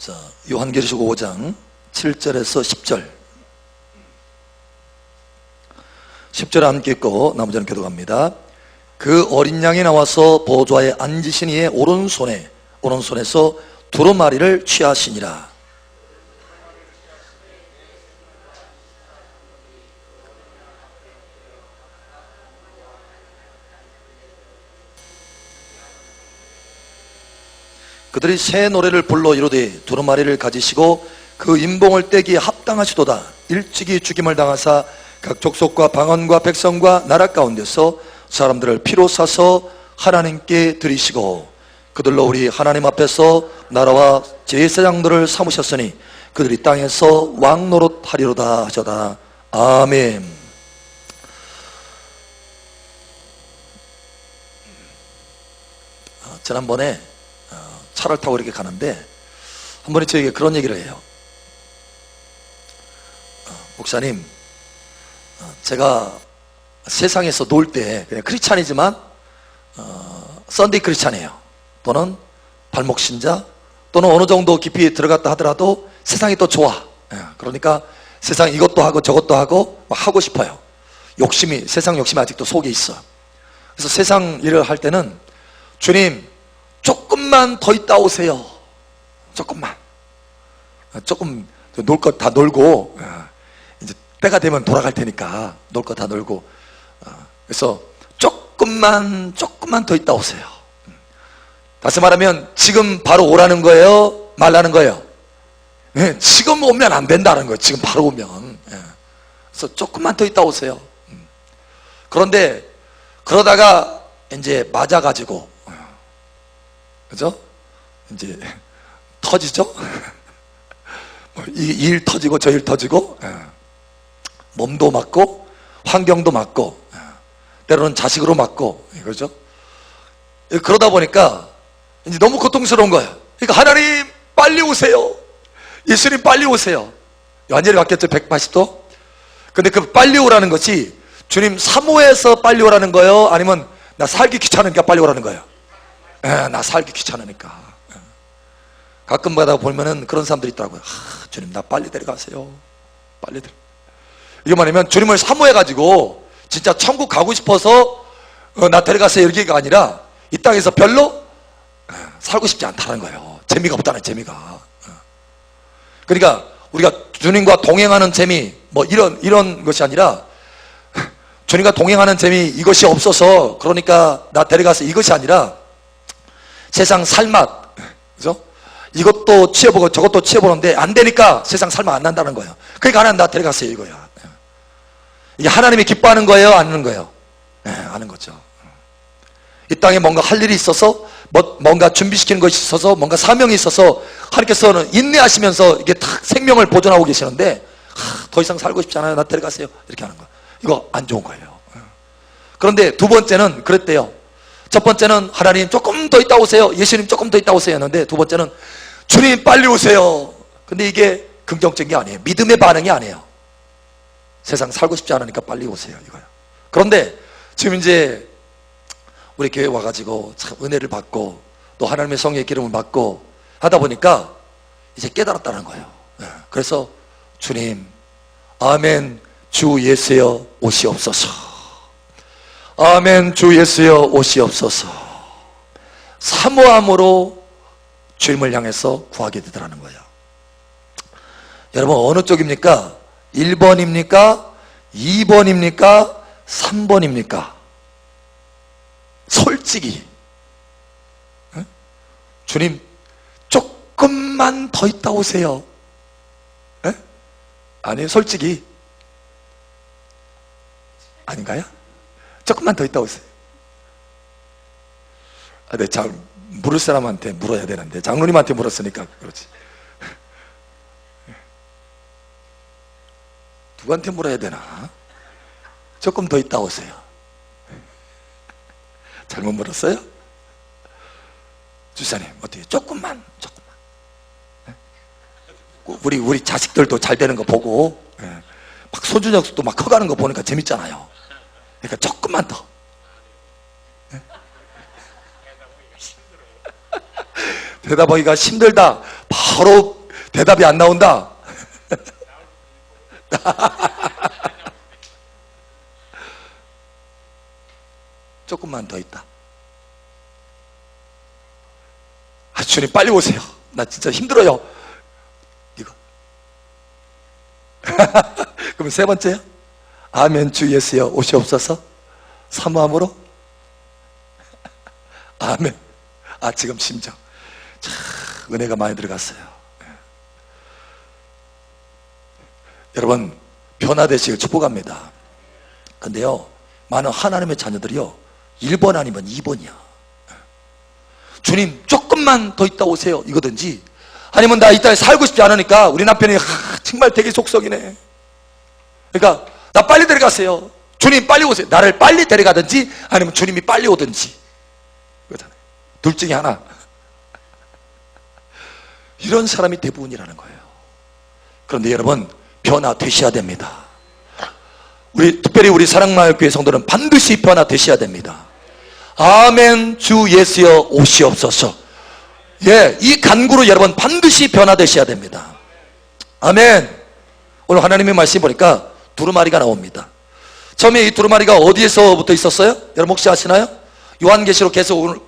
자, 요한계시록 5장 7절에서 10절. 10절 함께 읽고 나머지는 교독합니다. 그 어린 양이 나와서 보좌에 앉으신 이의 오른손에서 두루마리를 취하시니라. 그들이 새 노래를 불러 이르되 두루마리를 가지시고 그 인봉을 떼기에 합당하시도다. 일찍이 죽임을 당하사 각 족속과 방언과 백성과 나라 가운데서 사람들을 피로 사서 하나님께 드리시고 그들로 우리 하나님 앞에서 나라와 제사장들을 삼으셨으니 그들이 땅에서 왕 노릇하리로다 하셨다. 아멘. 지난번에 차를 타고 이렇게 가는데 한 분이 저에게 그런 얘기를 해요. 목사님, 제가 세상에서 놀 때 그냥 크리스찬이지만 썬데이 크리스찬이에요. 또는 발목신자, 또는 어느 정도 깊이 들어갔다 하더라도 세상이 또 좋아. 그러니까 세상 이것도 하고 저것도 하고 막 하고 싶어요. 세상 욕심이 아직도 속에 있어. 그래서 세상 일을 할 때는 주님 조금만 더 있다 오세요. 조금 놀 것 다 놀고 이제 때가 되면 돌아갈 테니까 놀 것 다 놀고, 그래서 조금만 더 있다 오세요. 다시 말하면 지금 바로 오라는 거예요, 말라는 거예요? 지금 오면 안 된다는 거예요. 지금 바로 오면. 그래서 조금만 더 있다 오세요. 그런데 그러다가 이제 맞아가지고, 그죠? 이제 터지죠? 이 일 터지고 저 일 터지고, 몸도 맞고 환경도 맞고 때로는 자식으로 맞고, 그죠? 그러다 보니까 이제 너무 고통스러운 거예요. 그러니까 하나님 빨리 오세요. 예수님 빨리 오세요. 완전히 바뀌었죠, 180도. 근데 그 빨리 오라는 것이 주님 사모해서 빨리 오라는 거예요, 아니면 나 살기 귀찮으니까 빨리 오라는 거예요? 나 살기 귀찮으니까. 가끔 가다 보면은 그런 사람들이 있더라고요. 주님 나 빨리 데려가세요. 빨리 데려. 이게 뭐냐면 주님을 사모해가지고 진짜 천국 가고 싶어서 나 데려가세요 이렇게가 아니라 이 땅에서 별로 살고 싶지 않다는 거예요. 재미가 없다는, 재미가. 그러니까 우리가 주님과 동행하는 재미 뭐 이런 것이 아니라, 주님과 동행하는 재미 이것이 없어서 그러니까 나 데려가세요 이것이 아니라, 세상 살맛, 그죠? 이것도 취해보고 저것도 취해보는데 안 되니까 세상 살맛 안 난다는 거예요. 그러니까 하나님 나 데려가세요 이거야. 이게 하나님이 기뻐하는 거예요, 안 하는 거예요? 아는 거죠. 이 땅에 뭔가 할 일이 있어서, 뭔가 준비시키는 것이 있어서, 뭔가 사명이 있어서 하나님께서는 인내하시면서 이게 탁 생명을 보존하고 계시는데, 더 이상 살고 싶지 않아요, 나 데려가세요 이렇게 하는 거예요. 이거 안 좋은 거예요. 그런데 두 번째는 그랬대요. 첫 번째는 하나님 조금 더 있다 오세요, 예수님 조금 더 있다 오세요 했는데, 두 번째는 주님 빨리 오세요. 근데 이게 긍정적인 게 아니에요. 믿음의 반응이 아니에요. 세상 살고 싶지 않으니까 빨리 오세요 이거예요. 그런데 지금 이제 우리 교회 와가지고 참 은혜를 받고 또 하나님의 성령의 기름을 받고 하다 보니까 이제 깨달았다는 거예요. 그래서 주님, 아멘, 주 예수여 오시옵소서. 아멘, 주 예수여 오시옵소서. 사모함으로 주님을 향해서 구하게 되더라는 거예요. 여러분 어느 쪽입니까? 1번입니까? 2번입니까? 3번입니까? 솔직히 주님 조금만 더 있다 오세요. 아니에요? 솔직히 아닌가요? 조금만 더 있다 오세요. 네, 잘 물을 사람한테 물어야 되는데 장로님한테 물었으니까 그렇지. 누구한테 물어야 되나? 조금 더 있다 오세요. 잘못 물었어요? 주사님 어떻게 조금만 우리 자식들도 잘 되는 거 보고 막 소준혁도 막 커가는 거 보니까 재밌잖아요. 그러니까 조금만 더. 대답하기가 힘들다. 바로 대답이 안 나온다. 조금만 더 있다. 아, 주님 빨리 오세요. 나 진짜 힘들어요. 이거. 그럼 세 번째요? 아멘 주 예수여 오시옵소서. 사모함으로. 아멘. 아, 지금 심정 참 은혜가 많이 들어갔어요. 여러분 변화되시길 축복합니다. 근데요, 많은 하나님의 자녀들이요 1번 아니면 2번이야. 주님 조금만 더 있다 오세요 이거든지, 아니면 나 이 땅에 살고 싶지 않으니까 우리 남편이 정말 되게 속썩이네, 그러니까 나 빨리 데려가세요, 주님 빨리 오세요, 나를 빨리 데려가든지 아니면 주님이 빨리 오든지, 그렇잖아요. 둘 중에 하나. 이런 사람이 대부분이라는 거예요. 그런데 여러분 변화되셔야 됩니다. 특별히 우리 사랑마을교회 성도는 반드시 변화되셔야 됩니다. 아멘 주 예수여 오시옵소서. 예, 이 간구로 여러분 반드시 변화되셔야 됩니다. 아멘. 오늘 하나님의 말씀 보니까 두루마리가 나옵니다. 처음에 이 두루마리가 어디에서부터 있었어요? 여러분 혹시 아시나요? 요한계시록 계속 오늘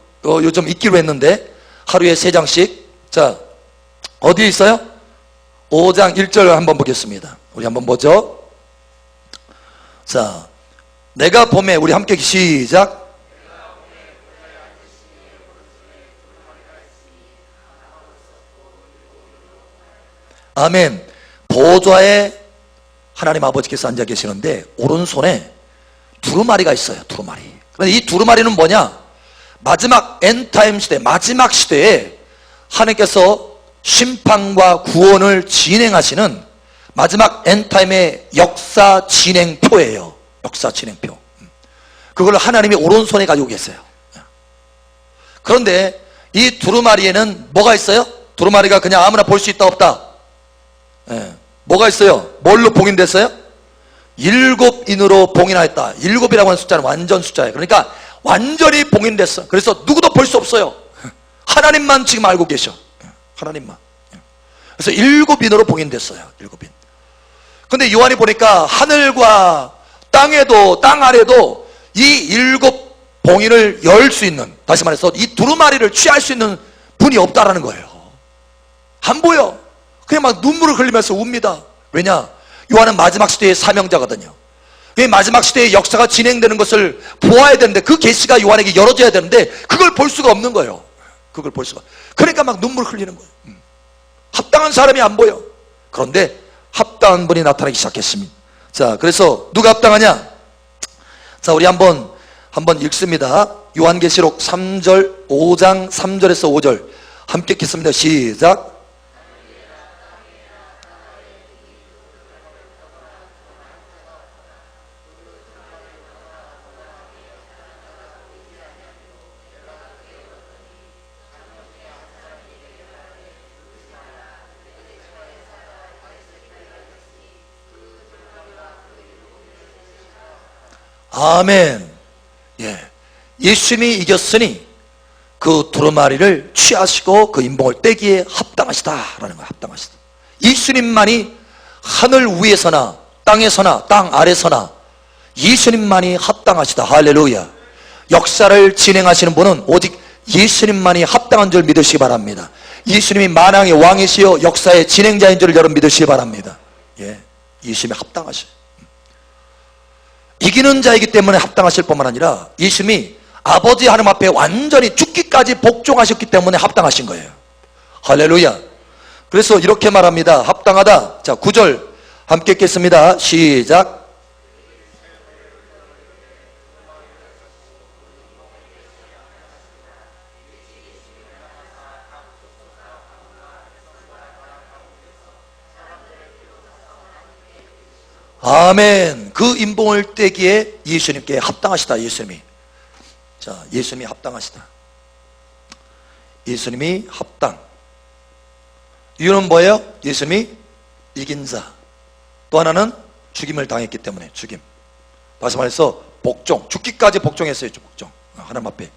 요즘 읽기로 했는데 하루에 3장씩. 자, 어디에 있어요? 5장 1절 한번 보겠습니다. 우리 한번 보죠. 자, 내가 봄에, 우리 함께 시작. 아멘. 보좌에 하나님 아버지께서 앉아 계시는데 오른손에 두루마리가 있어요. 두루마리. 그런데 이 두루마리는 뭐냐? 마지막 엔타임 시대, 마지막 시대에 하나님께서 심판과 구원을 진행하시는 마지막 엔타임의 역사 진행표예요. 역사 진행표. 그걸 하나님이 오른손에 가지고 계세요. 그런데 이 두루마리에는 뭐가 있어요? 두루마리가 그냥 아무나 볼 수 있다 없다? 예. 뭐가 있어요? 뭘로 봉인됐어요? 7인으로 봉인하였다. 7이라고 하는 숫자는 완전 숫자예요. 그러니까 완전히 봉인됐어. 그래서 누구도 볼 수 없어요. 하나님만 지금 알고 계셔. 하나님만. 그래서 7인으로 봉인됐어요. 7인. 근데 요한이 보니까 하늘과 땅에도, 땅 아래도 이 7 봉인을 열 수 있는, 다시 말해서 이 두루마리를 취할 수 있는 분이 없다라는 거예요. 안 보여. 그냥 막 눈물을 흘리면서 웁니다. 왜냐? 요한은 마지막 시대의 사명자거든요. 이 마지막 시대의 역사가 진행되는 것을 보아야 되는데, 그 계시가 요한에게 열어져야 되는데 그걸 볼 수가 없는 거예요. 그걸 볼 수가. 그러니까 막 눈물을 흘리는 거예요. 합당한 사람이 안 보여. 그런데 합당한 분이 나타나기 시작했습니다. 자, 그래서 누가 합당하냐? 자, 우리 한번 읽습니다. 요한계시록 3절, 5장 3절에서 5절 함께 읽겠습니다. 시작. 아멘. 예. 예수님이 이겼으니 그 두루마리를 취하시고 그 인봉을 떼기에 합당하시다라는 거예요. 합당하시다. 예수님만이 하늘 위에서나 땅에서나 땅 아래서나 예수님만이 합당하시다. 할렐루야. 역사를 진행하시는 분은 오직 예수님만이 합당한 줄 믿으시기 바랍니다. 예수님이 만왕의 왕이시여 역사의 진행자인 줄 여러분 믿으시기 바랍니다. 예. 예수님이 합당하셔요. 이기는 자이기 때문에 합당하실 뿐만 아니라 예수님이 아버지 하나님 앞에 완전히 죽기까지 복종하셨기 때문에 합당하신 거예요. 할렐루야. 그래서 이렇게 말합니다. 합당하다. 자, 9절 함께 읽겠습니다. 시작. 아멘. 그 인봉을 떼기에 예수님께 합당하시다. 예수님이. 자, 예수님이 합당하시다. 예수님이 합당. 이유는 뭐예요? 예수님이 이긴 자. 또 하나는 죽임을 당했기 때문에 죽임. 다시 말해서 복종. 죽기까지 복종했어요. 복종. 하나님 앞에.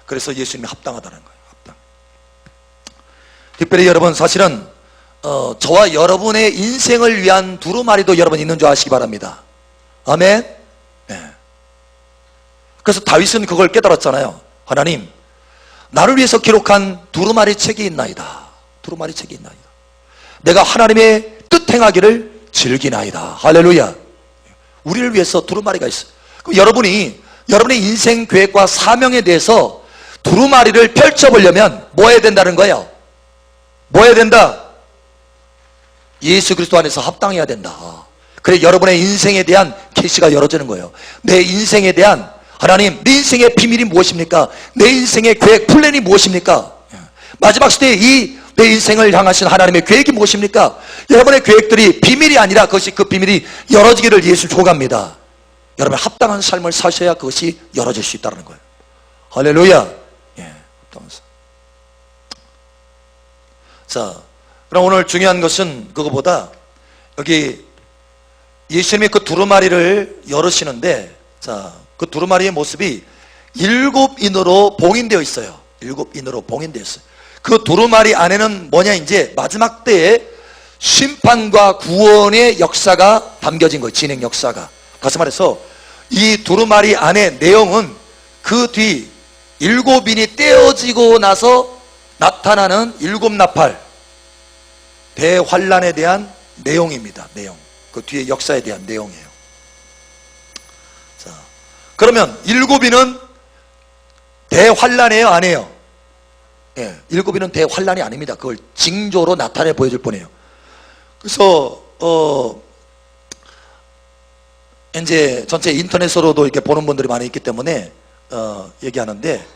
그래서 예수님이 합당하다는 거예요. 합당. 특별히 여러분, 사실은 저와 여러분의 인생을 위한 두루마리도 여러분 있는 줄 아시기 바랍니다. 아멘. 네. 그래서 다윗은 그걸 깨달았잖아요. 하나님, 나를 위해서 기록한 두루마리 책이 있나이다. 두루마리 책이 있나이다. 내가 하나님의 뜻 행하기를 즐기나이다. 할렐루야. 우리를 위해서 두루마리가 있어요. 그럼 여러분이 여러분의 인생 계획과 사명에 대해서 두루마리를 펼쳐보려면 뭐 해야 된다는 거예요? 뭐 해야 된다? 예수 그리스도 안에서 합당해야 된다. 그래 여러분의 인생에 대한 계시가 열어지는 거예요. 내 인생에 대한, 하나님, 내 인생의 비밀이 무엇입니까? 내 인생의 계획, 플랜이 무엇입니까? 마지막 시대에 내 인생을 향하신 하나님의 계획이 무엇입니까? 여러분의 계획들이 비밀이 아니라 그 비밀이 열어지기를 예수 축원합니다. 여러분 합당한 삶을 사셔야 그것이 열어질 수 있다는 거예요. 할렐루야. 예, 합당한 삶. 자, 그럼 오늘 중요한 것은 그거보다 여기 예수님이 그 두루마리를 열으시는데, 자, 그 두루마리의 모습이 7인으로 봉인되어 있어요. 7인으로 봉인되어 있어요. 그 두루마리 안에는 뭐냐, 이제 마지막 때에 심판과 구원의 역사가 담겨진 거예요. 진행 역사가. 다시 말해서 이 두루마리 안의 내용은 그 뒤 7인이 떼어지고 나서 나타나는 7나팔 대환란에 대한 내용입니다. 내용. 그 뒤에 역사에 대한 내용이에요. 자, 그러면 7인은 대환란이에요, 아니에요? 예, 7인은 대환란이 아닙니다. 그걸 징조로 나타내 보여줄 뿐이에요. 그래서 이제 전체 인터넷으로도 이렇게 보는 분들이 많이 있기 때문에 얘기하는데,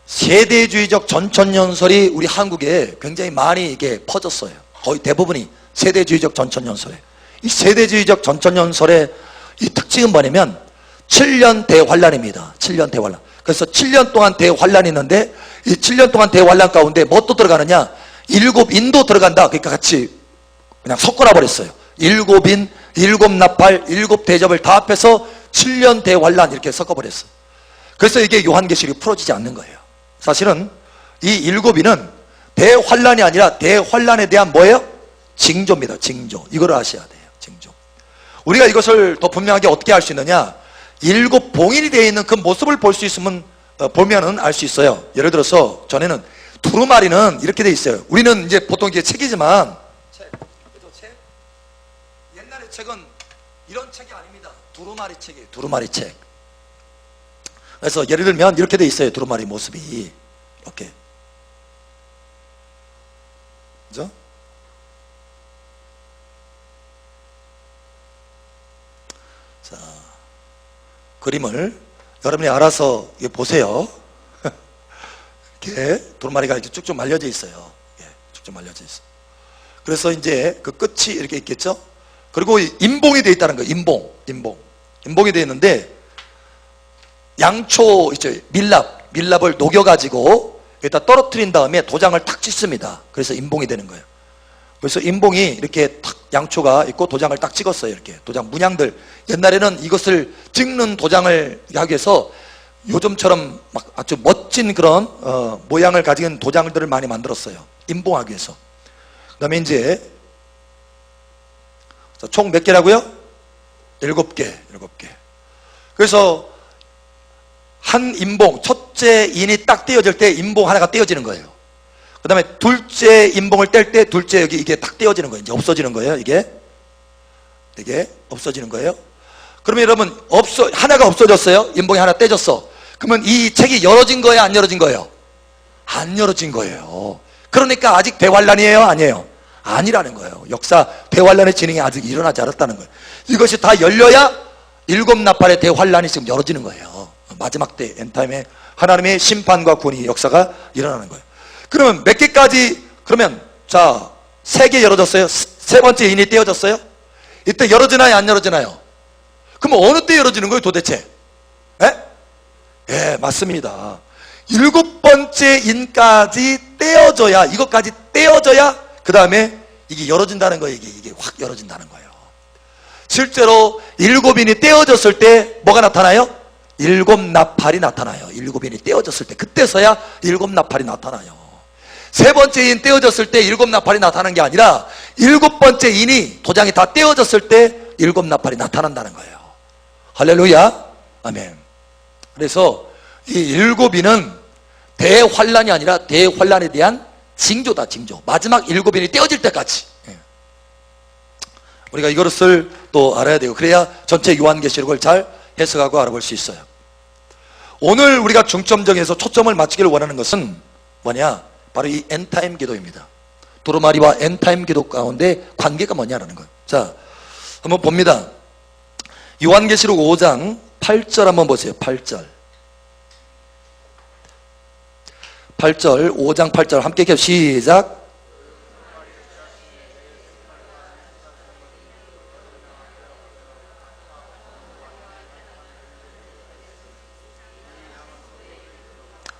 세대주의적 전천연설이 우리 한국에 굉장히 많이 이게 퍼졌어요. 거의 대부분이 세대주의적 전천연설에. 이 세대주의적 전천연설의 이 특징은 뭐냐면 7년 대환란입니다. 7년 대환란. 그래서 7년 동안 대환란이 있는데, 이 7년 동안 대환란 가운데 뭐 또 들어가느냐, 7인도 들어간다. 그러니까 같이 그냥 섞어놔 버렸어요. 7인, 7나팔, 7대접을 다 합해서 7년 대환란 이렇게 섞어버렸어요. 그래서 이게 요한계시록이 풀어지지 않는 거예요. 사실은 이 7인은 대환란이 아니라 대환란에 대한 뭐예요? 징조입니다. 징조. 이걸 아셔야 돼요. 징조. 우리가 이것을 더 분명하게 어떻게 알 수 있느냐, 7봉인이 되어 있는 그 모습을 볼 수 있으면, 보면은 알 수 있어요. 예를 들어서 전에는 두루마리는 이렇게 돼 있어요. 우리는 이제 보통 이게 책이지만, 옛날의 책은 이런 책이 아닙니다. 두루마리 책이에요. 두루마리 책. 그래서 예를 들면 이렇게 돼 있어요. 두루마리 모습이 이렇게. 그죠? 자, 그림을 여러분이 알아서 보세요. 이렇게 두루마리가 이렇게 쭉쭉 말려져 있어요. 예, 쭉쭉 말려져 있어. 그래서 이제 그 끝이 이렇게 있겠죠? 그리고 인봉이 되어 있다는 거예요. 인봉이 되어 있는데, 양초 있죠, 밀랍을 녹여가지고 여기다 떨어뜨린 다음에 도장을 탁 찍습니다. 그래서 인봉이 되는 거예요. 그래서 인봉이 이렇게 탁 양초가 있고 도장을 딱 찍었어요. 이렇게 도장 문양들, 옛날에는 이것을 찍는 도장을 하기 위해서 요즘처럼 막 아주 멋진 그런 모양을 가진 도장들을 많이 만들었어요. 인봉하기 위해서. 그 다음에 이제 총 몇 개라고요? 7개. 그래서 한 인봉, 첫째 인이 딱 떼어질 때 인봉 하나가 떼어지는 거예요. 그 다음에 둘째 인봉을 뗄 때 둘째 여기 이게 딱 떼어지는 거예요. 이제 없어지는 거예요. 이게 없어지는 거예요. 그러면 여러분, 하나가 없어졌어요. 인봉이 하나 떼졌어. 그러면 이 책이 열어진 거예요, 안 열어진 거예요? 안 열어진 거예요. 그러니까 아직 대환란이에요, 아니에요? 아니라는 거예요. 역사 대환란의 진행이 아직 일어나지 않았다는 거예요. 이것이 다 열려야 7나팔의 대환란이 지금 열어지는 거예요. 마지막 때 엔타임에 하나님의 심판과 구원의 역사가 일어나는 거예요. 그러면 몇 개까지, 그러면 자, 3개 열어졌어요. 세 번째 인이 떼어졌어요. 이때 열어지나요, 안 열어지나요? 그럼 어느 때 열어지는 거예요, 도대체? 예, 맞습니다. 7번째 인까지 떼어져야, 이것까지 떼어져야 그 다음에 이게 열어진다는 거예요. 이게 확 열어진다는 거예요. 실제로 7인이 떼어졌을 때 뭐가 나타나요? 7나팔이 나타나요. 7인이 떼어졌을 때, 그때서야 7나팔이 나타나요. 세 번째 인 떼어졌을 때 일곱 나팔이 나타나는 게 아니라 일곱 번째 인이 도장이 다 떼어졌을 때 일곱 나팔이 나타난다는 거예요. 할렐루야. 아멘. 그래서 이 일곱 인은 대환란이 아니라 대환란에 대한 징조다. 징조. 마지막 일곱 인이 떼어질 때까지. 우리가 이것을 또 알아야 되고, 그래야 전체 요한계시록을 잘 해석하고 알아볼 수 있어요. 오늘 우리가 중점적에서 초점을 맞추기를 원하는 것은 뭐냐? 바로 이 엔타임 기도입니다. 두루마리와 엔타임 기도 가운데 관계가 뭐냐라는 거예요. 자, 한번 봅니다. 요한계시록 5장 8절 한번 보세요. 8절 5장 8절 함께 읽혀 시작.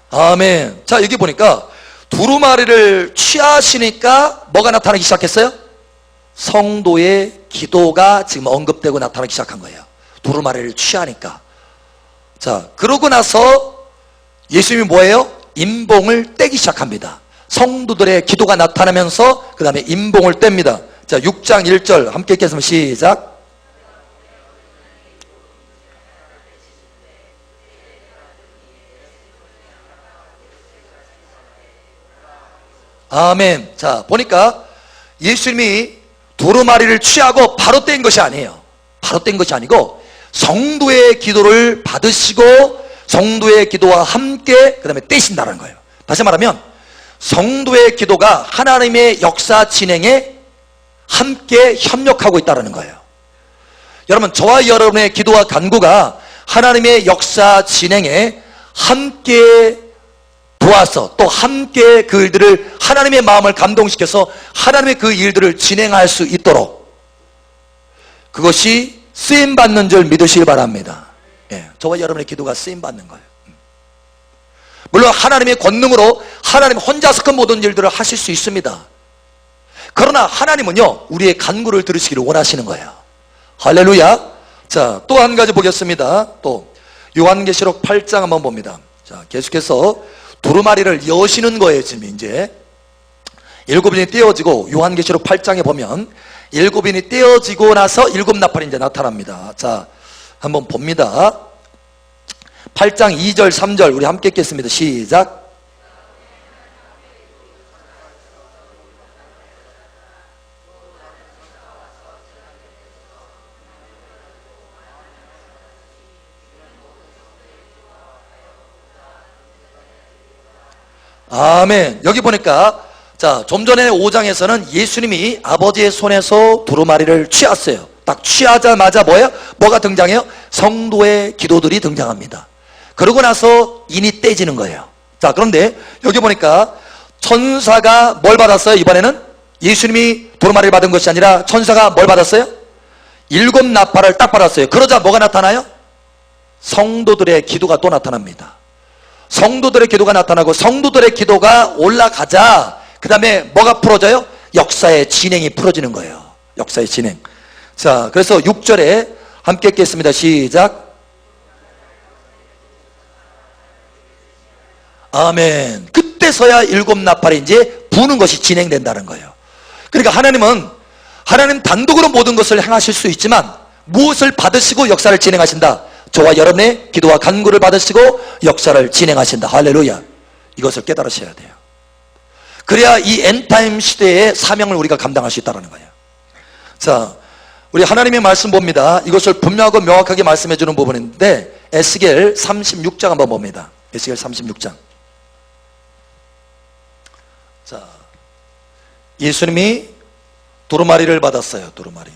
아멘. 자, 여기 보니까 두루마리를 취하시니까 뭐가 나타나기 시작했어요? 성도의 기도가 지금 언급되고 나타나기 시작한 거예요. 두루마리를 취하니까. 자, 그러고 나서 예수님이 뭐예요? 임봉을 떼기 시작합니다. 성도들의 기도가 나타나면서 그 다음에 임봉을 뗍니다. 자, 6장 1절 함께 읽겠습니다. 시작. 아멘. 자, 보니까 예수님이 두루마리를 취하고 바로 뗀 것이 아니에요. 바로 뗀 것이 아니고 성도의 기도를 받으시고 성도의 기도와 함께 그 다음에 떼신다는 거예요. 다시 말하면 성도의 기도가 하나님의 역사 진행에 함께 협력하고 있다는 거예요. 여러분, 저와 여러분의 기도와 간구가 하나님의 역사 진행에 함께 도와서 또 함께 그 일들을 하나님의 마음을 감동시켜서 하나님의 그 일들을 진행할 수 있도록 그것이 쓰임받는 줄 믿으시기 바랍니다. 예, 저와 여러분의 기도가 쓰임받는 거예요. 물론 하나님의 권능으로 하나님 혼자서 그 모든 일들을 하실 수 있습니다. 그러나 하나님은요, 우리의 간구를 들으시기를 원하시는 거예요. 할렐루야. 자, 또 한 가지 보겠습니다. 또 요한계시록 8장 한번 봅니다. 자, 계속해서 두루마리를 여시는 거예요. 지금 이제 일곱 인이 떼어지고 요한계시록 8장에 보면 일곱 인이 떼어지고 나서 일곱 나팔이 이제 나타납니다. 자, 한번 봅니다. 8장 2절 3절 우리 함께 읽겠습니다. 시작. 아멘. 여기 보니까 자, 좀 전에 5장에서는 예수님이 아버지의 손에서 두루마리를 취했어요. 딱 취하자마자 뭐가 등장해요? 성도의 기도들이 등장합니다. 그러고 나서 인이 떼지는 거예요. 자, 그런데 여기 보니까 천사가 뭘 받았어요? 이번에는 예수님이 두루마리를 받은 것이 아니라 천사가 뭘 받았어요? 일곱 나팔을 딱 받았어요. 그러자 뭐가 나타나요? 성도들의 기도가 또 나타납니다. 성도들의 기도가 나타나고 성도들의 기도가 올라가자 그 다음에 뭐가 풀어져요? 역사의 진행이 풀어지는 거예요. 역사의 진행. 자, 그래서 6절에 함께 읽겠습니다. 시작. 아멘. 그때서야 일곱 나팔이 이제 부는 것이 진행된다는 거예요. 그러니까 하나님 단독으로 모든 것을 행하실 수 있지만 무엇을 받으시고 역사를 진행하신다? 저와 여러분의 기도와 간구를 받으시고 역사를 진행하신다. 할렐루야. 이것을 깨달으셔야 돼요. 그래야 이 엔타임 시대의 사명을 우리가 감당할 수 있다는 거예요. 자, 우리 하나님의 말씀 봅니다. 이것을 분명하고 명확하게 말씀해 주는 부분인데 에스겔 36장 한번 봅니다. 에스겔 36장. 자, 예수님이 두루마리를 받았어요. 두루마리.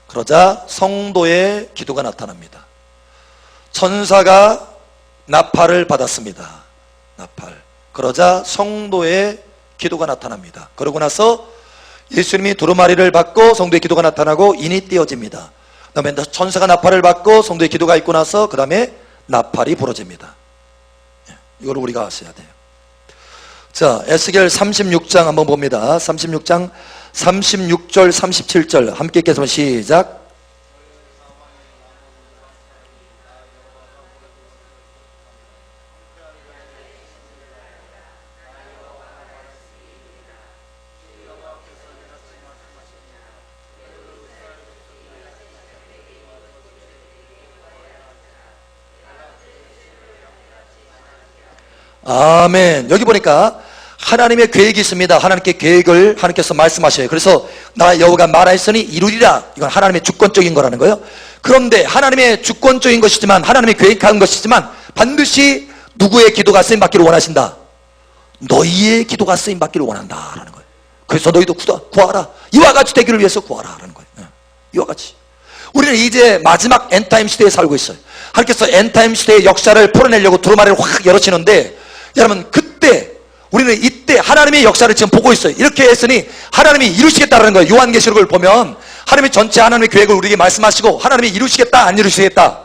그러자 성도의 기도가 나타납니다. 천사가 나팔을 받았습니다. 나팔. 그러자 성도의 기도가 나타납니다. 그러고 나서 예수님이 두루마리를 받고 성도의 기도가 나타나고 인이 띄어집니다. 그 다음에 천사가 나팔을 받고 성도의 기도가 있고 나서 그 다음에 나팔이 부러집니다. 이걸 우리가 아셔야 돼요. 자, 에스겔 36장 한번 봅니다. 36장 36절 37절 함께 읽겠습니다. 시작. 아멘. 여기 보니까 하나님의 계획이 있습니다. 하나님께 계획을 하나님께서 말씀하셔요. 그래서 나 여호와가 말하였으니 이루리라. 이건 하나님의 주권적인 거라는 거예요. 그런데 하나님의 주권적인 것이지만, 하나님의 계획한 것이지만, 반드시 누구의 기도가 쓰임받기를 원하신다? 너희의 기도가 쓰임받기를 원한다라는 거예요. 그래서 너희도 구하라. 이와 같이 되기를 위해서 구하라라는 거예요. 이와 같이. 우리는 이제 마지막 엔타임 시대에 살고 있어요. 하나님께서 엔타임 시대의 역사를 풀어내려고 두루마리를 확 열어치는데, 여러분 그때 우리는 이때 하나님의 역사를 지금 보고 있어요. 이렇게 했으니 하나님이 이루시겠다라는 거예요. 요한계시록을 보면 하나님이 전체 하나님의 계획을 우리에게 말씀하시고, 하나님이 이루시겠다 안 이루시겠다?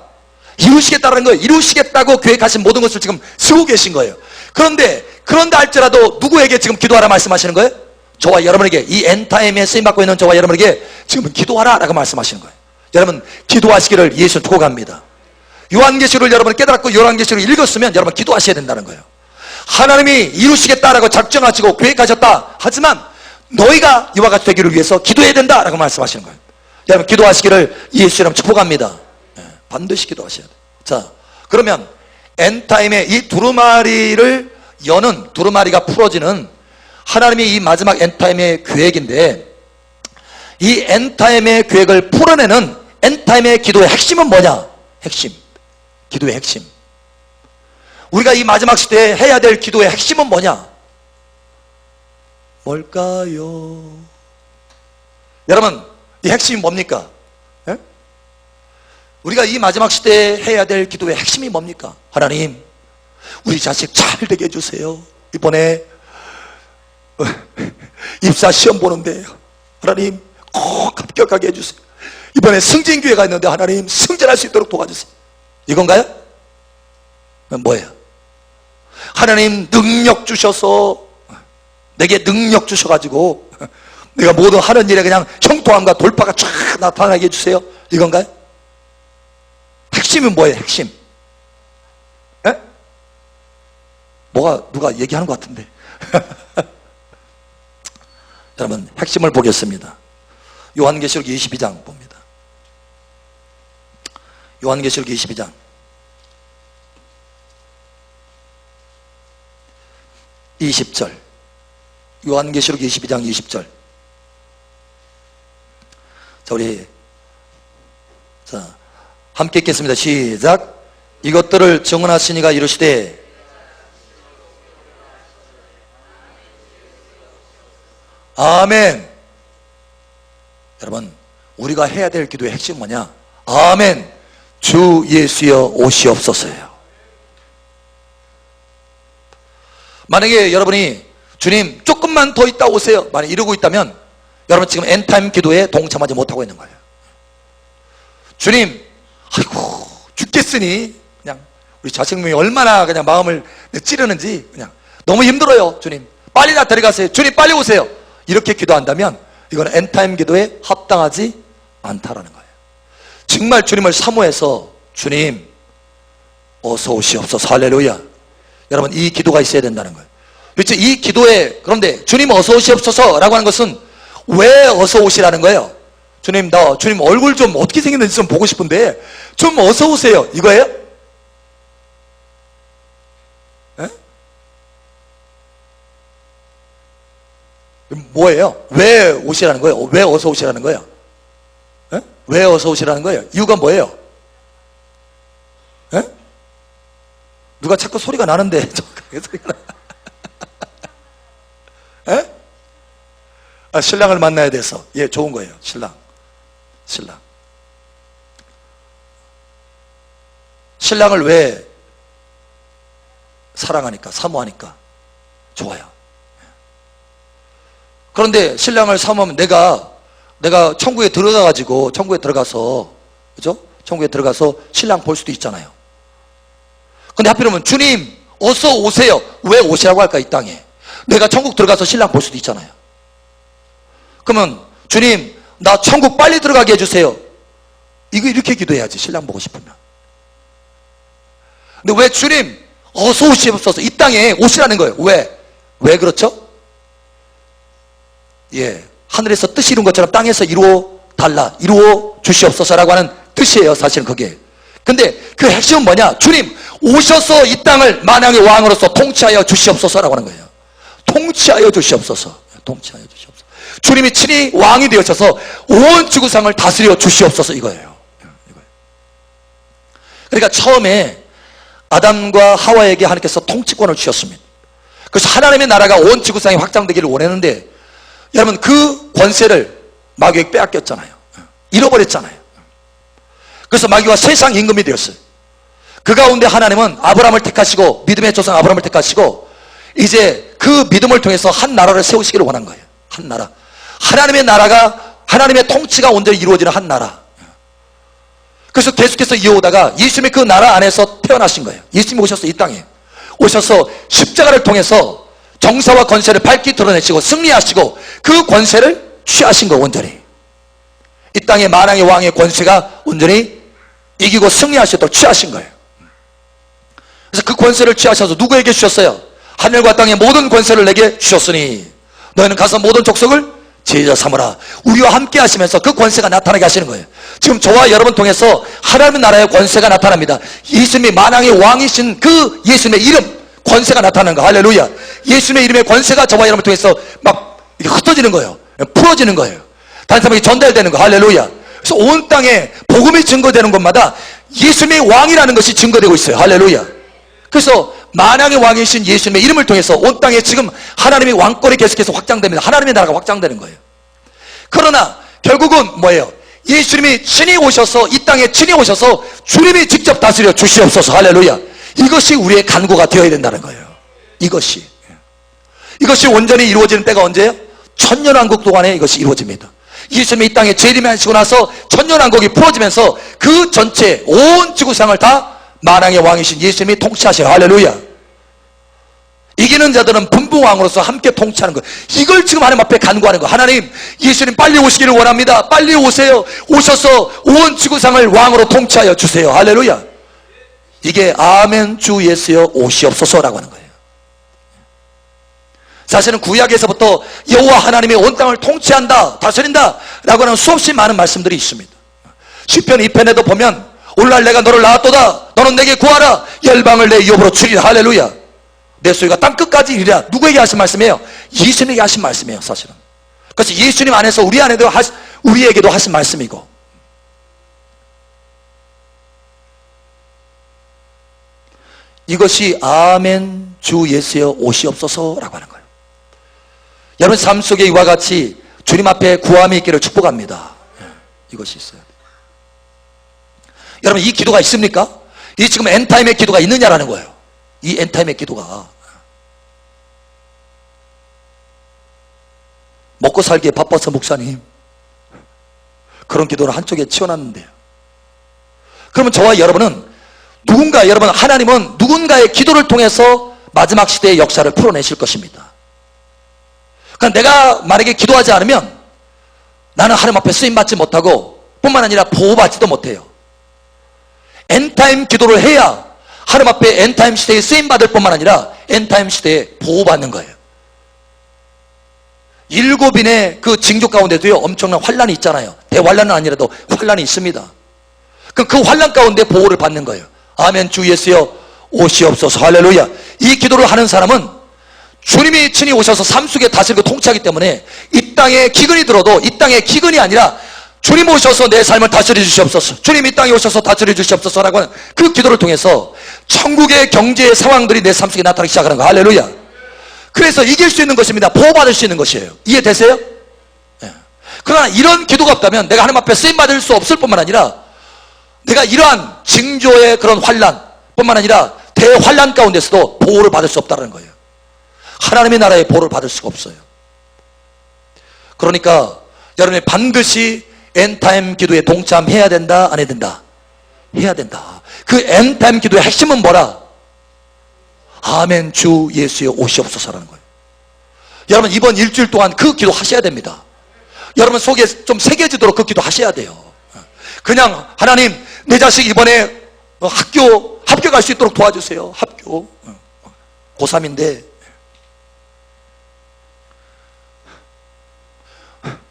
이루시겠다라는 거예요. 이루시겠다고 계획하신 모든 것을 지금 쓰고 계신 거예요. 그런데 할지라도 누구에게 지금 기도하라 말씀하시는 거예요? 저와 여러분에게, 이 엔타임에 쓰임받고 있는 저와 여러분에게 지금 기도하라 라고 말씀하시는 거예요. 여러분 기도하시기를 예수 축복합니다. 요한계시록을 여러분 깨달았고 요한계시록을 읽었으면 여러분 기도하셔야 된다는 거예요. 하나님이 이루시겠다라고 작정하시고 계획하셨다. 하지만 너희가 이와 같이 되기를 위해서 기도해야 된다라고 말씀하시는 거예요. 여러분 기도하시기를 예수 이름 축복합니다. 반드시 기도하셔야 돼요. 자, 그러면 엔타임에 이 두루마리를 여는, 두루마리가 풀어지는 하나님이 이 마지막 엔타임의 계획인데, 이 엔타임의 계획을 풀어내는 엔타임의 기도의 핵심은 뭐냐? 핵심, 기도의 핵심. 우리가 이 마지막 시대에 해야 될 기도의 핵심은 뭐냐? 뭘까요? 여러분 이 핵심이 뭡니까? 예? 우리가 이 마지막 시대에 해야 될 기도의 핵심이 뭡니까? 하나님 우리 자식 잘 되게 해주세요. 이번에 입사 시험 보는데 하나님 꼭 합격하게 해주세요. 이번에 승진기회가 있는데 하나님 승진할 수 있도록 도와주세요. 이건가요? 뭐예요? 하나님 능력 주셔서, 내게 능력 주셔가지고 내가 모든 하는 일에 그냥 형통함과 돌파가 쫙 나타나게 해주세요. 이건가요? 핵심은 뭐예요? 핵심? 에? 뭐가 누가 얘기하는 것 같은데 여러분 핵심을 보겠습니다. 요한계시록 22장 봅니다. 요한계시록 22장 20절. 요한계시록 22장 20절. 자, 우리 함께 읽겠습니다. 시작. 이것들을 증언하시니가 이르시되 아멘. 여러분 우리가 해야 될 기도의 핵심은 뭐냐? 아멘. 주 예수여 오시옵소서예요. 만약에 여러분이 주님 조금만 더 있다 오세요 만약 이러고 있다면 여러분 지금 엔타임 기도에 동참하지 못하고 있는 거예요. 주님 아이고 죽겠으니, 그냥 우리 자식님이 얼마나 그냥 마음을 찌르는지, 그냥 너무 힘들어요. 주님 빨리 나 데려가세요. 주님 빨리 오세요. 이렇게 기도한다면 이거는 엔타임 기도에 합당하지 않다라는 거예요. 정말 주님을 사모해서 주님 어서 오시옵소서 할렐루야. 여러분 이 기도가 있어야 된다는 거예요. 그렇죠? 이 기도에, 그런데 주님 어서 오시옵소서 라고 하는 것은 왜 어서 오시라는 거예요? 주님 나 주님 얼굴 좀 어떻게 생겼는지 좀 보고 싶은데 좀 어서 오세요 이거예요? 에? 뭐예요? 왜 오시라는 거예요? 왜 어서 오시라는 거예요? 에? 왜 어서 오시라는 거예요? 이유가 뭐예요? 에? 누가 자꾸 소리가 나는데 소리가 에? 아, 신랑을 만나야 돼서. 예, 좋은 거예요. 신랑을 왜 사랑하니까, 사모하니까 좋아요. 그런데 신랑을 사모하면 내가 천국에 들어가서 그죠? 천국에 들어가서 신랑 볼 수도 있잖아요. 근데 하필이면 주님 어서 오세요. 왜 오시라고 할까? 이 땅에 내가 천국 들어가서 신랑 볼 수도 있잖아요. 그러면 주님 나 천국 빨리 들어가게 해주세요. 이거 이렇게 기도해야지, 신랑 보고 싶으면. 근데 왜 주님 어서 오시옵소서 이 땅에 오시라는 거예요? 왜 그렇죠? 예, 하늘에서 뜻이 이룬 것처럼 땅에서 이루어 주시옵소서라고 하는 뜻이에요, 사실은 그게. 근데 그 핵심은 뭐냐? 주님 오셔서 이 땅을 만왕의 왕으로서 통치하여 주시옵소서라고 하는 거예요. 통치하여 주시옵소서. 통치하여 주시옵소서. 주님이 친히 왕이 되어셔서 온 지구상을 다스려 주시옵소서, 이거예요. 그러니까 처음에 아담과 하와에게 하나님께서 통치권을 주셨습니다. 그래서 하나님의 나라가 온 지구상에 확장되기를 원했는데, 여러분 그 권세를 마귀에게 빼앗겼잖아요. 잃어버렸잖아요. 그래서 마귀가 세상 임금이 되었어요. 그 가운데 하나님은 아브라함을 택하시고, 믿음의 조상 아브라함을 택하시고, 이제 그 믿음을 통해서 한 나라를 세우시기를 원한 거예요. 한 나라. 하나님의 나라가, 하나님의 통치가 온전히 이루어지는 한 나라. 그래서 계속해서 이어오다가 예수님이 그 나라 안에서 태어나신 거예요. 예수님이 오셔서 이 땅에 오셔서 십자가를 통해서 정사와 권세를 밝히 드러내시고 승리하시고 그 권세를 취하신 거예요. 온전히 이 땅의 만왕의 왕의 권세가 온전히 이기고 승리하시도록 취하신 거예요. 그래서 그 권세를 취하셔서 누구에게 주셨어요? 하늘과 땅의 모든 권세를 내게 주셨으니 너희는 가서 모든 족속을 제자 삼으라. 우리와 함께 하시면서 그 권세가 나타나게 하시는 거예요. 지금 저와 여러분 통해서 하나님의 나라의 권세가 나타납니다. 예수님이 만왕의 왕이신 그 예수님의 이름, 권세가 나타나는 거. 할렐루야. 예수님의 이름의 권세가 저와 여러분 통해서 막 흩어지는 거예요. 풀어지는 거예요. 다른 사람에게 전달되는 거. 할렐루야. 그래서 온 땅에 복음이 증거되는 곳마다 예수님의 왕이라는 것이 증거되고 있어요. 할렐루야. 그래서 만왕의 왕이신 예수님의 이름을 통해서 온 땅에 지금 하나님의 왕권이 계속해서 확장됩니다. 하나님의 나라가 확장되는 거예요. 그러나 결국은 뭐예요? 예수님이 친히 오셔서 이 땅에 친히 오셔서 주님이 직접 다스려 주시옵소서. 할렐루야. 이것이 우리의 간구가 되어야 된다는 거예요. 이것이 온전히 이루어지는 때가 언제예요? 천년왕국 동안에 이것이 이루어집니다. 예수님이 이 땅에 재림하시고 나서 천년왕국이 풀어지면서 그 전체 온 지구상을 다 만왕의 왕이신 예수님이 통치하셔요. 할렐루야. 이기는 자들은 분부왕으로서 함께 통치하는 거예요. 이걸 지금 하나님 앞에 간구하는 거예요. 하나님, 예수님 빨리 오시기를 원합니다. 빨리 오세요. 오셔서 온 지구상을 왕으로 통치하여 주세요. 할렐루야. 이게 아멘 주 예수여 오시옵소서라고 하는 거예요. 사실은 구약에서부터 여호와 하나님이 온 땅을 통치한다, 다스린다 라고 하는 수없이 많은 말씀들이 있습니다. 시편 2편에도 보면 오늘날 내가 너를 낳았도다. 너는 내게 구하라. 열방을 내 입으로 주리라. 할렐루야. 내 소리가 땅끝까지 이르리라. 누구에게 하신 말씀이에요? 예수님에게 하신 말씀이에요. 사실은. 그래서 예수님 안에서 우리에게도 하신 말씀이고, 이것이 아멘 주 예수여 오시옵소서라고 하는 거예요. 여러분 삶 속에 이와 같이 주님 앞에 구함이 있기를 축복합니다. 이것이 있어요. 여러분 이 기도가 있습니까? 이 지금 엔타임의 기도가 있느냐라는 거예요. 이 엔타임의 기도가. 먹고 살기에 바빠서 목사님 그런 기도를 한쪽에 치워놨는데요. 그러면 저와 여러분은 하나님은 누군가의 기도를 통해서 마지막 시대의 역사를 풀어내실 것입니다. 그러니까 내가 만약에 기도하지 않으면 나는 하나님 앞에 쓰임받지 못하고 뿐만 아니라 보호받지도 못해요. 엔타임 기도를 해야 하나님 앞에 엔타임 시대에 쓰임받을 뿐만 아니라 엔타임 시대에 보호받는 거예요. 7인의 그 징조 가운데도요 엄청난 환란이 있잖아요. 대환란은 아니라도 환란이 있습니다. 그럼 그 환란 가운데 보호를 받는 거예요. 아멘 주 예수여 오시옵소서. 할렐루야. 이 기도를 하는 사람은 주님이 친히 오셔서 삶 속에 다스리고 통치하기 때문에 이 땅에 기근이 들어도 이 땅에 기근이 아니라 주님 오셔서 내 삶을 다스려 주시옵소서, 주님 이 땅에 오셔서 다스려 주시옵소서라고 하는 그 기도를 통해서 천국의 경제의 상황들이 내 삶 속에 나타나기 시작하는 거. 할렐루야. 그래서 이길 수 있는 것입니다. 보호받을 수 있는 것이에요. 이해되세요? 네. 그러나 이런 기도가 없다면 내가 하나님 앞에 쓰임받을 수 없을 뿐만 아니라 내가 이러한 징조의 그런 환란 뿐만 아니라 대환란 가운데서도 보호를 받을 수 없다는 거예요. 하나님의 나라의 보호를 받을 수가 없어요. 그러니까 여러분이 반드시 엔타임 기도에 동참해야 된다, 안 해야 된다? 해야 된다. 그 엔타임 기도의 핵심은 뭐라? 아멘 주 예수여 오시옵소서라는 거예요. 여러분 이번 일주일 동안 그 기도 하셔야 됩니다. 여러분 속에 좀 새겨지도록 그 기도 하셔야 돼요. 그냥 하나님 내 자식 이번에 학교 합격할 수 있도록 도와주세요. 학교 고3인데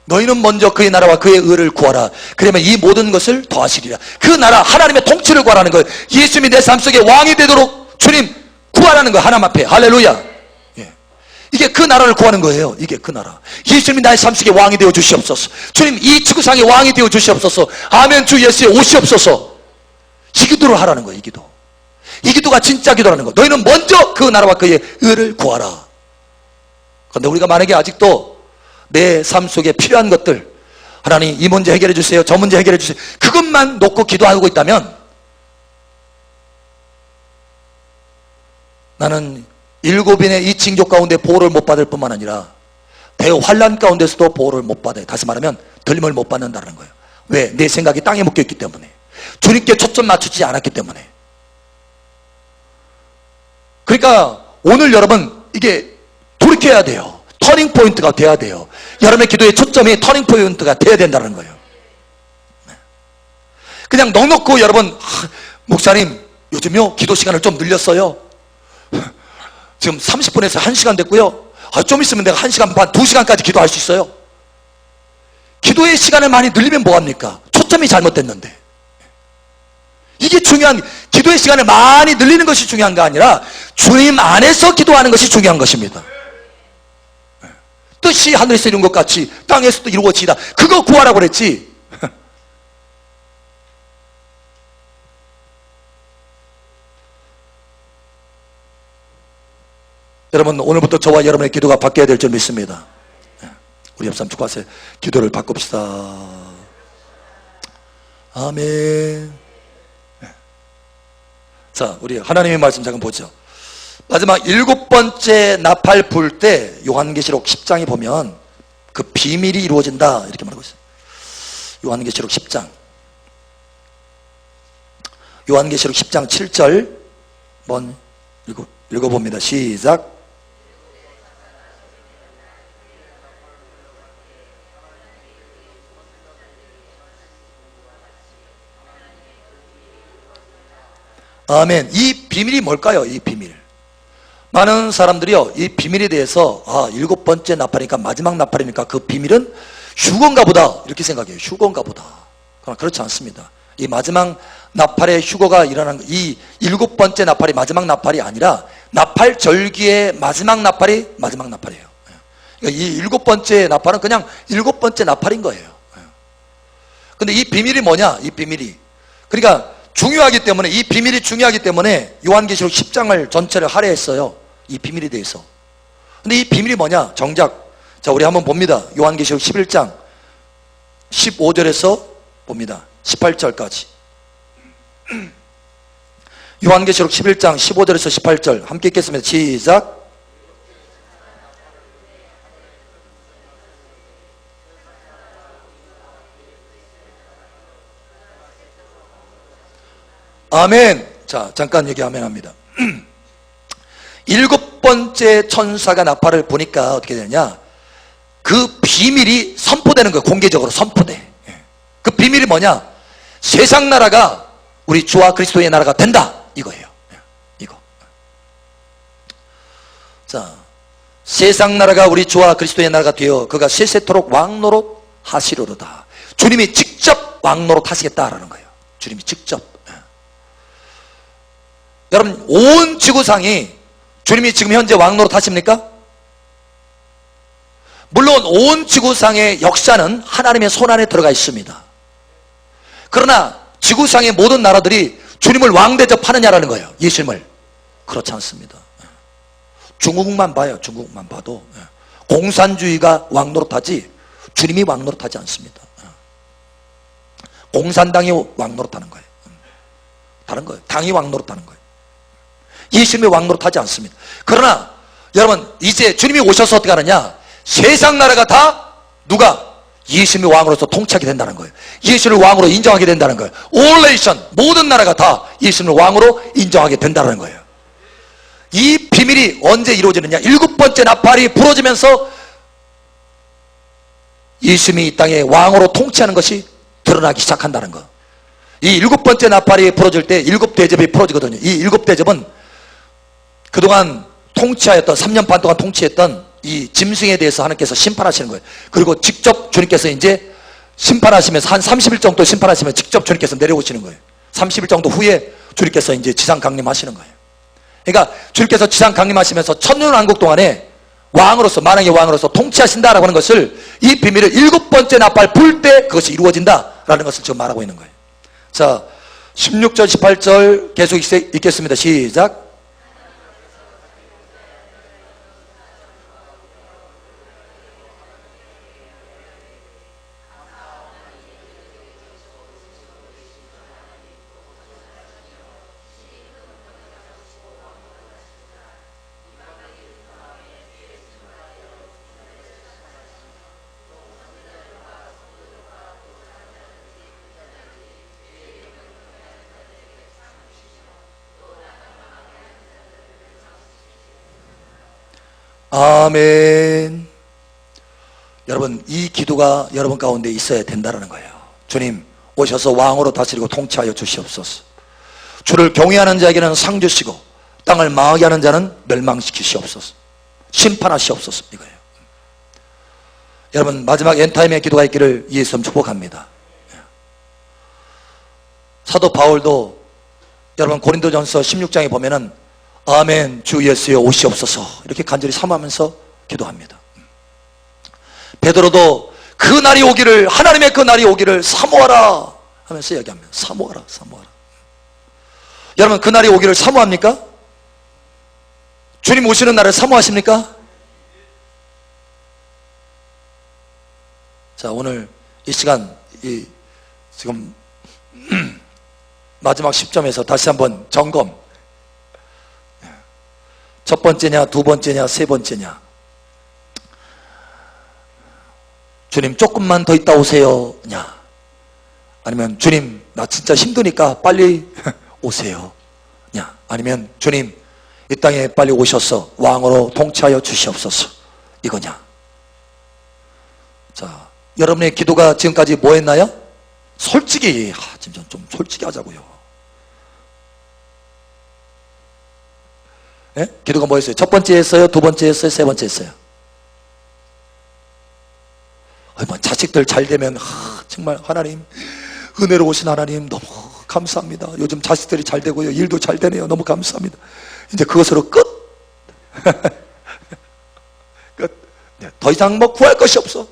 너희는 먼저 그의 나라와 그의 의를 구하라. 그러면 이 모든 것을 더하시리라. 그 나라 하나님의 통치를 구하라는 거예요. 예수님이 내 삶 속에 왕이 되도록 주님 구하라는 거예요. 하나님 앞에. 할렐루야. 예. 이게 그 나라를 구하는 거예요. 이게 그 나라. 예수님이 나의 삶 속에 왕이 되어 주시옵소서. 주님 이 지구상의 왕이 되어 주시옵소서. 아멘. 주 예수의 오시옵소서. 이 기도를 하라는 거예요. 이 기도. 이 기도가 진짜 기도라는 거예요. 너희는 먼저 그 나라와 그의 의를 구하라. 그런데 우리가 만약에 아직도 내 삶 속에 필요한 것들, 하나님 이 문제 해결해 주세요, 저 문제 해결해 주세요, 그것만 놓고 기도하고 있다면 나는 일곱인의 이 징조 가운데 보호를 못 받을 뿐만 아니라 대환란 가운데서도 보호를 못 받아요. 다시 말하면 들림을 못 받는다는 거예요. 왜? 내 생각이 땅에 묶여있기 때문에, 주님께 초점 맞추지 않았기 때문에. 그러니까 오늘 여러분 이게 돌이켜야 돼요. 터닝 포인트가 돼야 돼요. 여러분의 기도의 초점이 터닝 포인트가 돼야 된다는 거예요. 그냥 넉넉고 여러분, 목사님 요즘요 기도 시간을 좀 늘렸어요. 지금 30분에서 1시간 됐고요. 좀 있으면 내가 1시간 반, 2시간까지 기도할 수 있어요. 기도의 시간을 많이 늘리면 뭐합니까? 초점이 잘못됐는데. 이게 중요한, 기도의 시간을 많이 늘리는 것이 중요한 게 아니라 주님 안에서 기도하는 것이 중요한 것입니다. 뜻이 하늘에서 이룬 것 같이 땅에서도 이루어지다. 그거 구하라고 그랬지. 여러분 오늘부터 저와 여러분의 기도가 바뀌어야 될 줄 믿습니다. 우리 옆사람 축하하세요. 기도를 바꿉시다. 아멘. 자, 우리 하나님의 말씀 잠깐 보죠. 마지막 7번째 나팔 불 때 요한계시록 10장에 보면 그 비밀이 이루어진다 이렇게 말하고 있어요. 요한계시록 10장, 요한계시록 10장 7절 한번 읽어봅니다. 시작. 아멘. 이 비밀이 뭘까요? 이 비밀. 많은 사람들이요 이 비밀에 대해서 7번째 나팔이니까 마지막 나팔이니까 그 비밀은 휴거인가 보다 이렇게 생각해요. 휴거인가 보다. 그러나 그렇지 않습니다. 이 마지막 나팔의 휴거가 일어나는, 이 7번째 나팔이 마지막 나팔이 아니라 나팔 절기의 마지막 나팔이 마지막 나팔이에요. 그러니까 이 7번째 나팔은 그냥 7번째 나팔인 거예요. 근데 이 비밀이 뭐냐? 이 비밀이, 그러니까 중요하기 때문에, 이 비밀이 중요하기 때문에 요한계시록 10장을 전체를 할애했어요. 이 비밀에 대해서. 근데 이 비밀이 뭐냐? 정작 자 우리 한번 봅니다. 요한계시록 11장 15절에서 봅니다. 18절까지. 요한계시록 11장 15절에서 18절 함께 읽겠습니다. 시작. 아멘. 자, 잠깐 여기 아멘 합니다. 7번째 천사가 나팔을 보니까 어떻게 되느냐? 그 비밀이 선포되는 거예요. 공개적으로 선포돼. 그 비밀이 뭐냐? 세상 나라가 우리 주와 그리스도의 나라가 된다 이거예요. 이거. 자, 세상 나라가 우리 주와 그리스도의 나라가 되어 그가 세세토록 왕노릇 하시리로다. 주님이 직접 왕노릇 하시겠다라는 거예요. 주님이 직접. 여러분 온 지구상이 주님이 지금 현재 왕노릇 하십니까? 물론 온 지구상의 역사는 하나님의 손안에 들어가 있습니다. 그러나 지구상의 모든 나라들이 주님을 왕 대접하느냐라는 거예요. 예수님을. 그렇지 않습니다. 중국만 봐요. 중국만 봐도 공산주의가 왕노릇하지 주님이 왕노릇하지 않습니다. 공산당이 왕노릇하는 거예요. 다른 거예요. 당이 왕노릇하는 거예요. 예수님이 왕노릇하지 않습니다. 그러나 여러분 이제 주님이 오셔서 어떻게 하느냐? 세상 나라가 다 누가? 예수님이 왕으로서 통치하게 된다는 거예요. 예수를 왕으로 인정하게 된다는 거예요. All nation, 모든 나라가 다 예수님을 왕으로 인정하게 된다는 거예요. 이 비밀이 언제 이루어지느냐? 7번째 나팔이 부러지면서 예수님이 이 땅에 왕으로 통치하는 것이 드러나기 시작한다는 거. 이 7번째 나팔이 부러질 때 7대접이 부러지거든요. 이 7대접은 그동안 통치하였던 3년 반 동안 통치했던 이 짐승에 대해서 하나님께서 심판하시는 거예요. 그리고 직접 주님께서 이제 심판하시면서 한 30일 정도 심판하시면 직접 주님께서 내려오시는 거예요. 30일 정도 후에 주님께서 이제 지상 강림하시는 거예요. 그러니까 주님께서 지상 강림하시면서 천년왕국 동안에 왕으로서, 만왕의 왕으로서 통치하신다라고 하는 것을, 이 비밀을 7번째 나팔 불 때 그것이 이루어진다라는 것을 지금 말하고 있는 거예요. 자, 16절 18절 계속 읽겠습니다. 시작. 아멘. 여러분, 이 기도가 여러분 가운데 있어야 된다는 거예요. 주님 오셔서 왕으로 다스리고 통치하여 주시옵소서. 주를 경외하는 자에게는 상 주시고 땅을 망하게 하는 자는 멸망시키시옵소서. 심판하시옵소서. 이거예요. 여러분, 마지막 엔타임의 기도가 있기를 예수님 축복합니다. 사도 바울도 여러분 고린도전서 16장에 보면은 아멘 주 예수여 오시옵소서 이렇게 간절히 사모하면서 기도합니다. 베드로도 그 날이 오기를, 하나님의 그 날이 오기를 사모하라 하면서 이야기합니다. 사모하라, 사모하라. 여러분, 그 날이 오기를 사모합니까? 주님 오시는 날을 사모하십니까? 자, 오늘 이 시간 지금 마지막 10점에서 다시 한번 점검. 첫 번째냐, 두 번째냐, 세 번째냐. 주님 조금만 더 있다 오세요 냐, 아니면 주님 나 진짜 힘드니까 빨리 오세요 냐, 아니면 주님 이 땅에 빨리 오셔서 왕으로 통치하여 주시옵소서 이거냐. 자, 여러분의 기도가 지금까지 뭐 했나요? 솔직히 지금 좀 솔직히 하자고요. 예? 기도가 뭐였어요? 첫 번째 했어요? 두 번째 했어요? 세 번째 했어요? 자식들 잘 되면 정말 하나님 은혜로우신 하나님 너무 감사합니다. 요즘 자식들이 잘 되고요, 일도 잘 되네요. 너무 감사합니다. 이제 그것으로 끝. 끝. 더 이상 뭐 구할 것이 없어.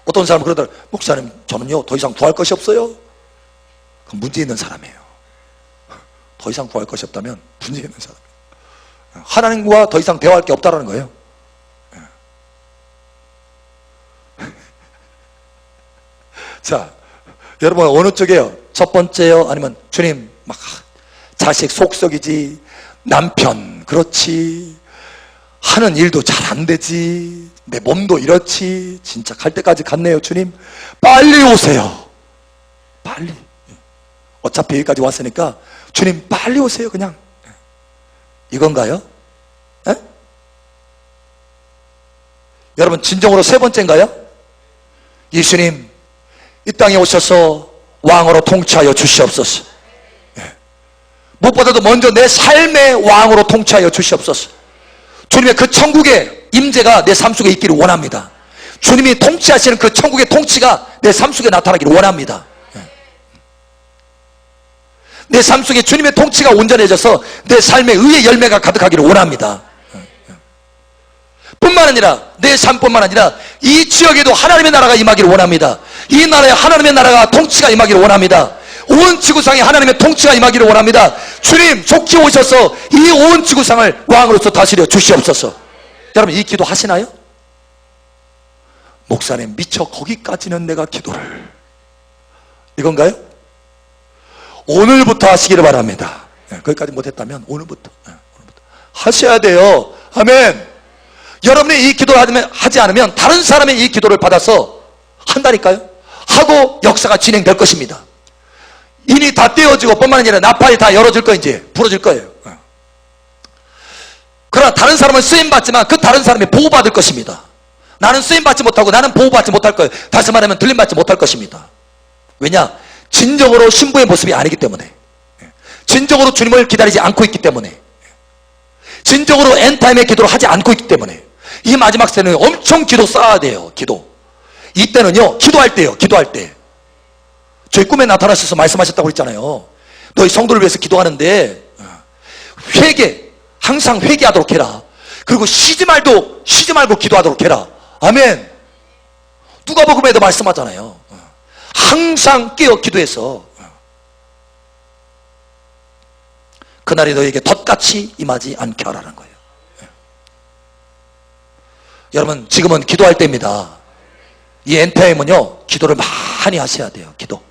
어떤 사람은 그러더라고요. 목사님 저는요 더 이상 구할 것이 없어요. 그건 문제 있는 사람이에요. 더 이상 구할 것이 없다면 문제 있는 사람이에요. 하나님과 더 이상 대화할 게 없다라는 거예요. 자, 여러분 어느 쪽이에요? 첫 번째요? 아니면 주님 막 자식 속썩이지, 남편 그렇지, 하는 일도 잘 안 되지, 내 몸도 이렇지, 진짜 갈 때까지 갔네요. 주님 빨리 오세요. 빨리. 어차피 여기까지 왔으니까 주님 빨리 오세요. 그냥 이건가요? 에? 여러분 진정으로 세 번째인가요? 예수님 이 땅에 오셔서 왕으로 통치하여 주시옵소서. 무엇보다도 먼저 내 삶의 왕으로 통치하여 주시옵소서. 주님의 그 천국의 임재가 내 삶 속에 있기를 원합니다. 주님이 통치하시는 그 천국의 통치가 내 삶 속에 나타나기를 원합니다. 내 삶 속에 주님의 통치가 온전해져서 내 삶에 의의 열매가 가득하기를 원합니다. 뿐만 아니라 내 삶뿐만 아니라 이 지역에도 하나님의 나라가 임하기를 원합니다. 이 나라에 하나님의 나라가 통치가 임하기를 원합니다. 온 지구상에 하나님의 통치가 임하기를 원합니다. 주님 좋게 오셔서 이 온 지구상을 왕으로서 다스려 주시옵소서. 여러분 이 기도 하시나요? 목사님 미처 거기까지는 내가 기도를, 이건가요? 오늘부터 하시기를 바랍니다. 거기까지 못했다면 오늘부터 하셔야 돼요. 아멘. 여러분이 이 기도를 하지 않으면 다른 사람의 이 기도를 받아서 한다니까요. 하고 역사가 진행될 것입니다. 인이 다 떼어지고 뿐만 아니라 나팔이 다 열어질 거, 이제 부러질 거예요. 그러나 다른 사람은 쓰임받지만 그 다른 사람이 보호받을 것입니다. 나는 쓰임받지 못하고 나는 보호받지 못할 거예요. 다시 말하면 들림받지 못할 것입니다. 왜냐? 진정으로 신부의 모습이 아니기 때문에, 진정으로 주님을 기다리지 않고 있기 때문에, 진정으로 엔타임의 기도를 하지 않고 있기 때문에, 이 마지막 때는 엄청 기도 쌓아야 돼요. 기도. 이때는요, 기도할 때요. 기도할 때. 저희 꿈에 나타나셔서 말씀하셨다고 했잖아요. 너희 성도를 위해서 기도하는데 회개, 항상 회개하도록 해라. 그리고 쉬지 말고 기도하도록 해라. 아멘. 누가복음에도 말씀하잖아요. 항상 깨어 기도해서 그날이 너에게 덧같이 임하지 않게 하라는 거예요. 여러분, 지금은 기도할 때입니다. 이 엔타임은요, 기도를 많이 하셔야 돼요. 기도.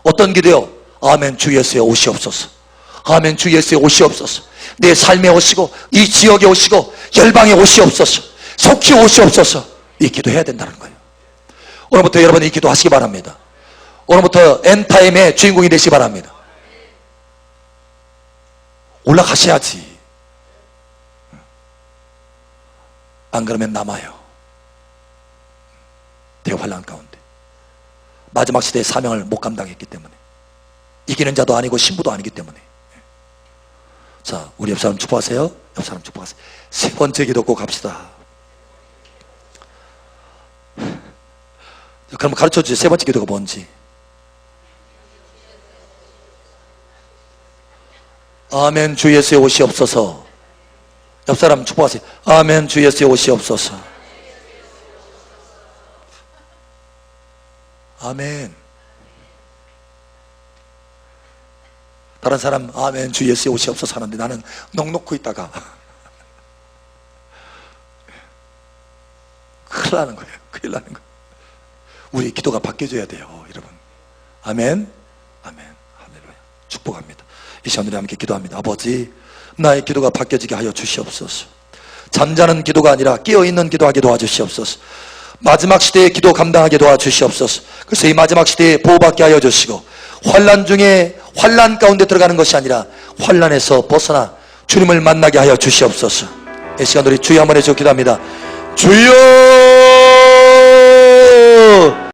어떤 기도요? 아멘 주 예수에 오시옵소서. 아멘 주 예수에 오시옵소서. 내 삶에 오시고 이 지역에 오시고 열방에 오시옵소서. 속히 오시옵소서. 이 기도해야 된다는 거예요. 오늘부터 여러분 이 기도 하시기 바랍니다. 오늘부터 엔타임의 주인공이 되시기 바랍니다. 올라가셔야지. 안 그러면 남아요. 대환란 가운데 마지막 시대의 사명을 못 감당했기 때문에, 이기는 자도 아니고 신부도 아니기 때문에. 자, 우리 옆 사람 축복하세요. 옆 사람 축복하세요. 세 번째 기도 꼭 합시다. 그럼 가르쳐 주세요. 세 번째 기도가 뭔지. 아멘 주 예수의 오시옵소서. 옆 사람 축복하세요. 아멘 주 예수의 오시옵소서. 아멘. 다른 사람 아멘 주 예수의 오시옵소서 하는데 나는 넋 놓고 있다가 큰일 나는 거예요. 큰일 나는 거예요. 우리 기도가 바뀌어져야 돼요, 여러분. 아멘. 아멘. 할렐루야. 축복합니다. 이 시간 우리 함께 기도합니다. 아버지, 나의 기도가 바뀌어지게 하여 주시옵소서. 잠자는 기도가 아니라 깨어있는 기도하게 도와주시옵소서. 마지막 시대의 기도 감당하게 도와주시옵소서. 그래서 이 마지막 시대에 보호받게 하여 주시고, 환난 중에 환난 가운데 들어가는 것이 아니라 환난에서 벗어나 주님을 만나게 하여 주시옵소서. 이 시간 우리 주여 한번 해주시고 기도합니다. 주여!